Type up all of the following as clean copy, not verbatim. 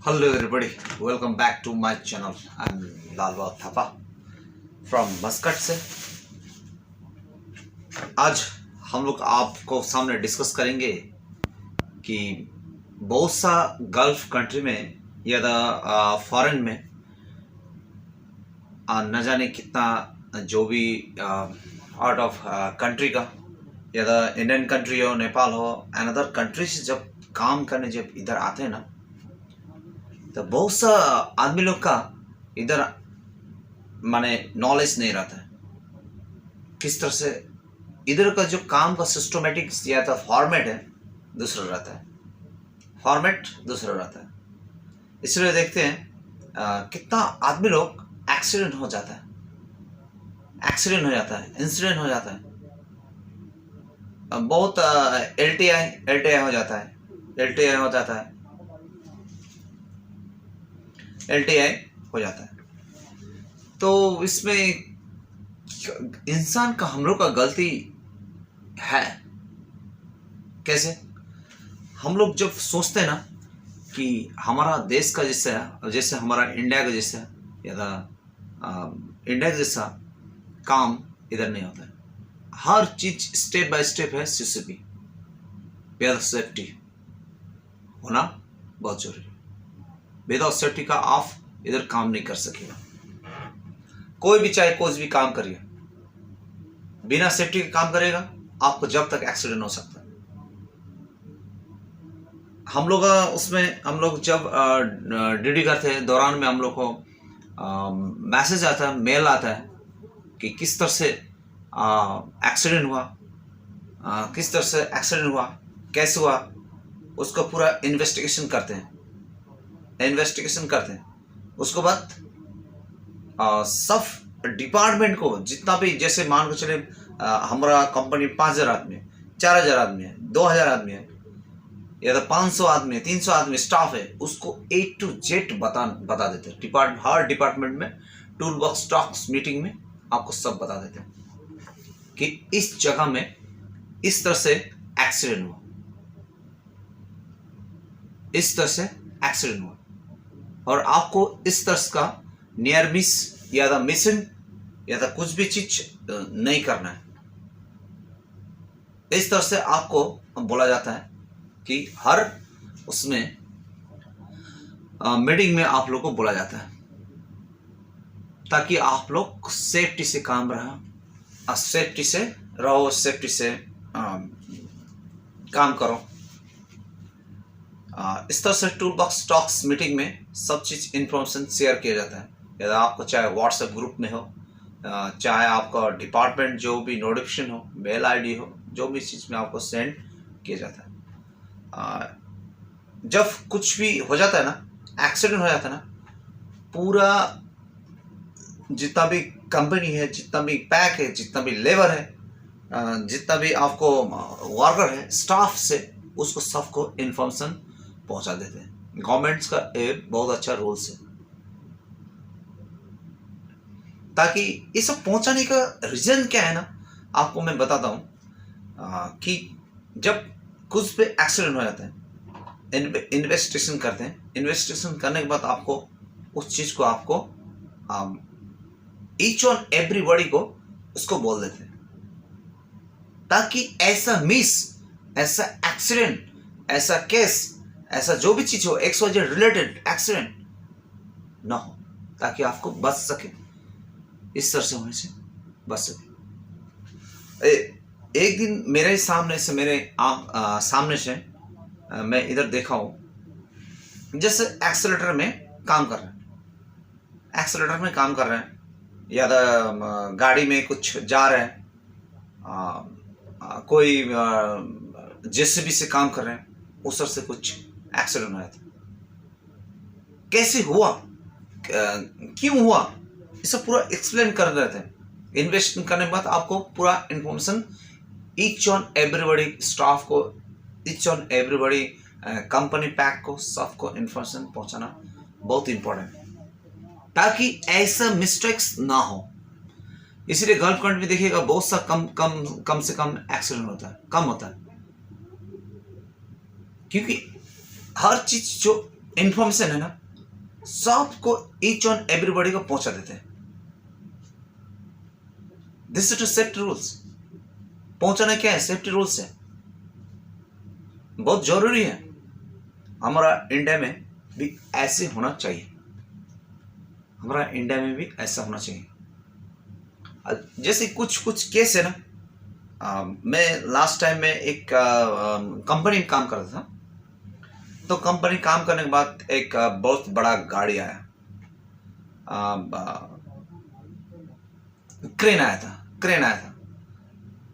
Hello everybody, welcome back to my channel. I'm Lalbag Thapa from Muscat से। आज हम लोग आपको सामने डिस्कस करेंगे कि बहुत सा गल्फ कंट्री में या फॉरेन में न जाने कितना जो भी आउट ऑफ कंट्री का या इंडियन कंट्री हो, नेपाल हो, अनदर कंट्री से जब काम करने जब इधर आते हैं ना, तो बहुत सा आदमी लोग का इधर माने नॉलेज नहीं रहता है किस तरह से इधर का जो काम का सिस्टमेटिक या तो फॉर्मेट है दूसरा रहता है, फॉर्मेट दूसरा रहता है। इसलिए देखते हैं कितना आदमी लोग एक्सीडेंट हो जाता है, इंसिडेंट हो जाता है, बहुत एलटीआई हो जाता है, एलटीआई हो जाता है। तो इसमें इंसान का हम लोग का गलती है। कैसे? हम लोग जब सोचते हैं ना कि हमारा देश का जैसे हमारा इंडिया का जैसा या इंडिया का जैसा काम इधर नहीं होता है। हर चीज स्टेप बाय स्टेप है। सीसीपी या सेफ्टी होना बहुत जरूरी है। विदाउट सेफ्टी का आप इधर काम नहीं कर सकेगा। कोई भी चाहे कोई भी काम करिए, बिना सेफ्टी के काम करेगा आपको जब तक एक्सीडेंट हो सकता है। हम लोग जब ड्यूटी करते हैं दौरान में हम लोग को मैसेज आता है, मेल आता है कि किस तरह से एक्सीडेंट हुआ, कैसे हुआ, उसका पूरा इन्वेस्टिगेशन करते हैं। उसके बाद सब डिपार्टमेंट को जितना भी, जैसे मान के चले हमारा कंपनी 5000 आदमी है, 4000 आदमी है, 2000 आदमी है या तो 500 आदमी है, 300 आदमी स्टाफ है, उसको A to Z बता देते हैं। हर डिपार्टमेंट में टूल बॉक्स टॉक्स मीटिंग में आपको सब बता देते हैं कि इस जगह में इस तरह से एक्सीडेंट हुआ, और आपको इस तरह का नियर मिस या मिसिंग या कुछ भी चीज नहीं करना है। इस तरह से आपको बोला जाता है कि हर उसमें मीटिंग में आप लोग को बोला जाता है ताकि आप लोग सेफ्टी से काम सेफ्टी से काम करो। इस तरह से टूल बॉक्स टॉक्स मीटिंग में सब चीज इंफॉर्मेशन शेयर किया जाता है। या आपको चाहे व्हाट्सएप ग्रुप में हो, चाहे आपका डिपार्टमेंट जो भी नोटिफिकेशन हो, मेल आईडी हो, जो भी चीज में आपको सेंड किया जाता है। जब कुछ भी हो जाता है ना, एक्सीडेंट हो जाता है ना, पूरा जितना भी कंपनी है, जितना भी पैक है, जितना भी लेबर है, जितना भी आपको वर्कर है, स्टाफ से उसको सबको इंफॉर्मेशन पहुंचा देते हैं। गवर्नमेंट्स का एक बहुत अच्छा रूल्स है ताकि ये सब पहुंचाने का रीजन क्या है ना, आपको मैं बताता हूं कि जब कुछ पे एक्सीडेंट हो जाता है, इन्वेस्टिगेशन करते हैं। इन्वेस्टिगेशन करने के बाद आपको उस चीज को आपको ईच ऑन एवरीबॉडी को उसको बोल देते हैं ताकि ऐसा मिस, ऐसा एक्सीडेंट, ऐसा केस, ऐसा जो भी चीज हो XYZ रिलेटेड एक्सीडेंट ना हो, ताकि आपको बच सके, इस तरह से होने से बच सके। एक दिन मेरे सामने से मैं इधर देखा हूं, जैसे एक्सेलेटर में काम कर रहे हैं या गाड़ी में कुछ जा रहे हैं, कोई जेसीबी से काम कर रहे हैं, उस तरह से कुछ एक्सीडेंट हुआ था। कैसे हुआ, क्यों हुआ, ये सब पूरा एक्सप्लेन कर रहे थे। इन्वेस्टमेंट करने के बाद आपको पूरा information each one everybody, staff को, each one everybody, company pack को, सबको इंफॉर्मेशन पहुंचाना बहुत इंपॉर्टेंट है ताकि ऐसा मिस्टेक्स ना हो। इसीलिए गल्फ कंट्री में देखिएगा बहुत सा कम से कम एक्सीडेंट होता है, क्योंकि हर चीज जो इंफॉर्मेशन है ना, सबको ईच ऑन एवरीबॉडी को पहुंचा देते हैं। This is to safety rules. पहुंचाना क्या है? सेफ्टी रूल्स है, बहुत जरूरी है। हमारा इंडिया में भी ऐसे होना चाहिए, हमारा इंडिया में भी ऐसा होना चाहिए। जैसे कुछ कुछ केस है ना, मैं लास्ट टाइम में एक कंपनी में काम करता था, तो कंपनी काम करने के बाद एक बहुत बड़ा गाड़ी आया, क्रेन आया था।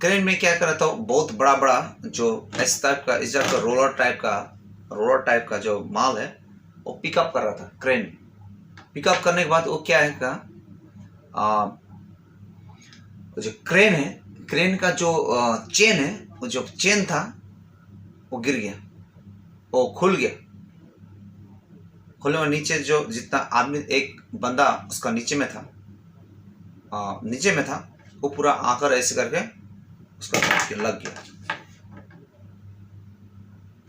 क्रेन में क्या कर रहा था, बहुत बड़ा बड़ा जो इस टाइप का रोलर टाइप का जो माल है वो पिकअप कर रहा था। क्रेन पिकअप करने के बाद वो क्या है का जो क्रेन का जो चेन है, वो जो चेन था वो गिर गया, वो खुल गया। खुलने में नीचे जो जितना आदमी, एक बंदा उसका नीचे में था, वो पूरा आकर ऐसे करके उसका लग गया,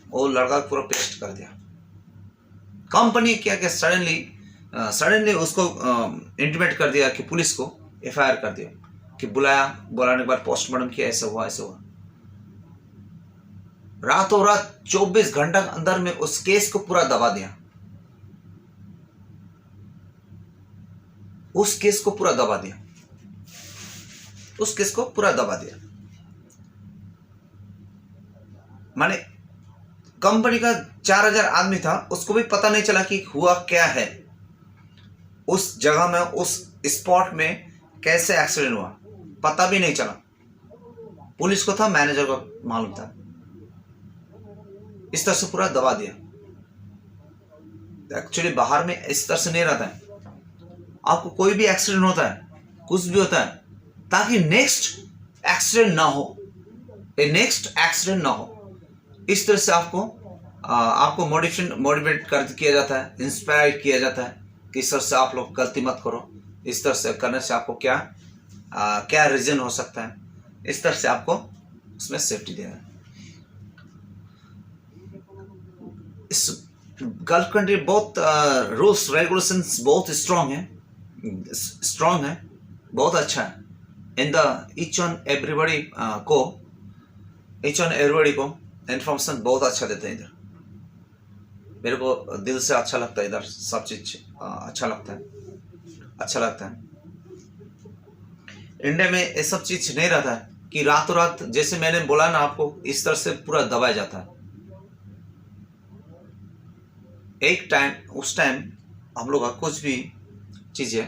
वो लड़का पूरा पेस्ट कर दिया। कंपनी क्या क्या सडनली उसको इंटीमेट कर दिया कि पुलिस को एफआईआर कर दिया, कि बुलाने के बाद पोस्टमार्टम किया, ऐसा हुआ। रातों रात 24 घंटा के अंदर में उस केस को पूरा दबा दिया, उस केस को पूरा दबा दिया। माने कंपनी का 4000 आदमी था, उसको भी पता नहीं चला कि हुआ क्या है, उस जगह में, उस स्पॉट में कैसे एक्सीडेंट हुआ, पता भी नहीं चला। पुलिस को था, मैनेजर को मालूम था। इस तरह से पूरा दबा दिया। एक्चुअली बाहर में इस तरह से नहीं रहता है। आपको कोई भी एक्सीडेंट होता है, कुछ भी होता है, ताकि नेक्स्ट एक्सीडेंट ना हो, इस तरह से आपको मोटिवेट किया जाता है, इंस्पायर किया जाता है कि इस तरह से आप लोग गलती मत करो, इस तरह से करने से आपको क्या रीजन हो सकता है, इस तरह से आपको उसमें सेफ्टी देना है। इस गल्फ कंट्री बहुत रूल्स रेगुलेशंस बहुत स्ट्रांग है, बहुत अच्छा है। In the each one everybody को इन्फॉर्मेशन बहुत अच्छा देते हैं। इधर मेरे को दिल से अच्छा लगता है, इधर सब चीज अच्छा लगता है। इंडिया में ये सब चीज नहीं रहता है कि रातों रात, जैसे मैंने बोला ना आपको, इस तरह से पूरा दबाया जाता है। उस टाइम हम लोग का कुछ भी चीजें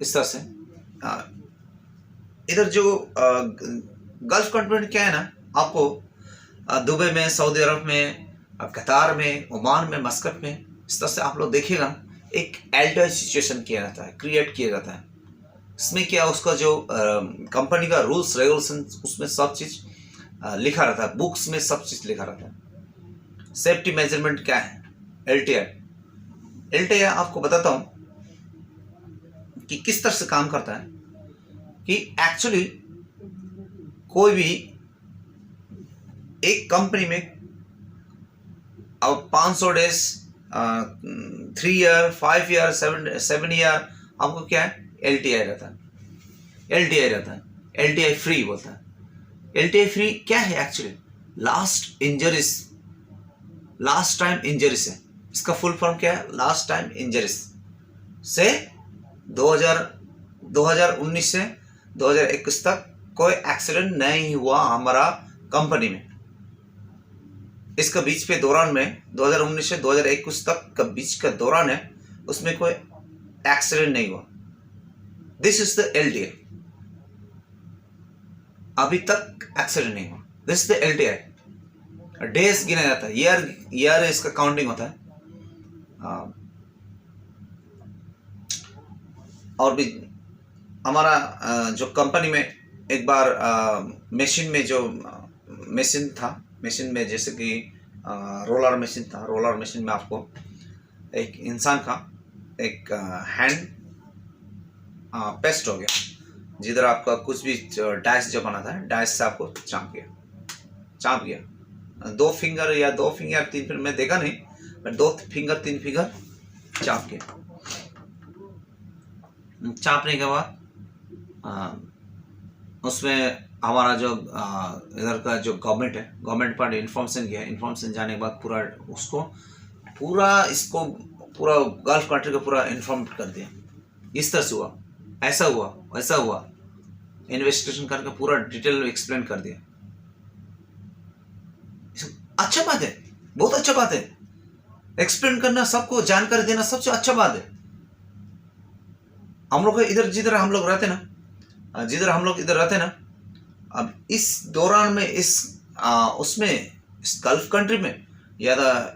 इस तरह से इधर जो गल्फ कंट्री क्या है ना, आपको दुबई में, सऊदी अरब में, कतार में, ओमान में, मस्कट में, इस तरह से आप लोग देखिएगा एक एल्टर सिचुएशन क्रिएट किया जाता है। इसमें क्या, उसका जो कंपनी का रूल्स रेगुलेशन, उसमें सब चीज लिखा रहता है, बुक्स में सब चीज लिखा रहता है। सेफ्टी मेजरमेंट क्या है, एलटीआई आपको बताता हूं कि किस तरह से काम करता है। कि एक्चुअली कोई भी एक कंपनी में अब 500 डेज, 3 ईयर, 5 ईयर, 7 ईयर, आपको क्या है, एलटीआई रहता है। एलटीआई फ्री बोलता है। एलटीआई फ्री क्या है एक्चुअली, लास्ट टाइम इंजरीज है। इसका फुल फॉर्म क्या है, लास्ट टाइम इंजरीज से 2019 से 2021 तक कोई एक्सीडेंट नहीं हुआ हमारा कंपनी में। इसका बीच पे दौरान में 2019 से 2021 तक का बीच का दौरान है, उसमें कोई एक्सीडेंट नहीं हुआ। This is the LTI. अभी तक एक्सीडेंट नहीं हुआ, this is the LTI. Days गिना जाता है, ईयर इसका काउंटिंग होता है। और भी हमारा जो कंपनी में एक बार मशीन में जैसे कि रोलर मशीन था। रोलर मशीन में आपको एक इंसान का एक हैंड पेस्ट हो गया, जिधर आपका कुछ भी डैश जो बना था, डैश से आपको चाप गया। 2 फिंगर या 3 फिंगर मैं देखा नहीं, फिर 2 फिंगर 3 फिंगर चाप के, चापने के बाद उसमें हमारा जो इधर का जो गवर्नमेंट है, गवर्नमेंट पर इन्फॉर्मेशन गया, इन्फॉर्मेशन जाने के बाद पूरा उसको इसको पूरा गल्फ कंट्री को पूरा इन्फॉर्म कर दिया, इस तरह से हुआ, ऐसा हुआ, वैसा हुआ, इन्वेस्टिगेशन करके पूरा डिटेल में एक्सप्लेन कर दिया। अच्छा बात है, बहुत अच्छा बात है, एक्सप्लेन करना, सबको जानकारी देना सबसे अच्छा बात है। हम लोग इधर जिधर हम लोग रहते ना, जिधर हम लोग इधर रहते ना, अब इस दौरान में उसमें इस गल्फ कंट्री में या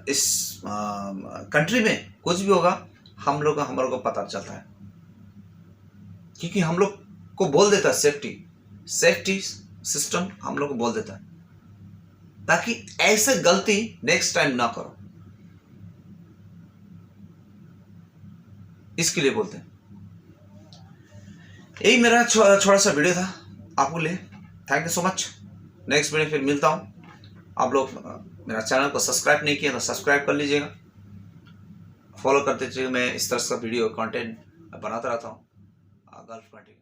इस कंट्री में कुछ भी होगा, हमारे को पता चलता है, क्योंकि हम लोग को बोल देता है सेफ्टी सिस्टम हम लोग को बोल देता है, ताकि ऐसे गलती नेक्स्ट टाइम ना करो, इसके लिए बोलते हैं। यही मेरा छोटा सा वीडियो था आपको लिए। Thank you so much. Next video फिर मिलता हूँ। आप लोग मेरा चैनल को सब्सक्राइब नहीं किया तो सब्सक्राइब कर लीजिएगा, फॉलो करते चलिए। मैं इस तरह का वीडियो कंटेंट बनाता रहता हूँ गल्फ कंट्री।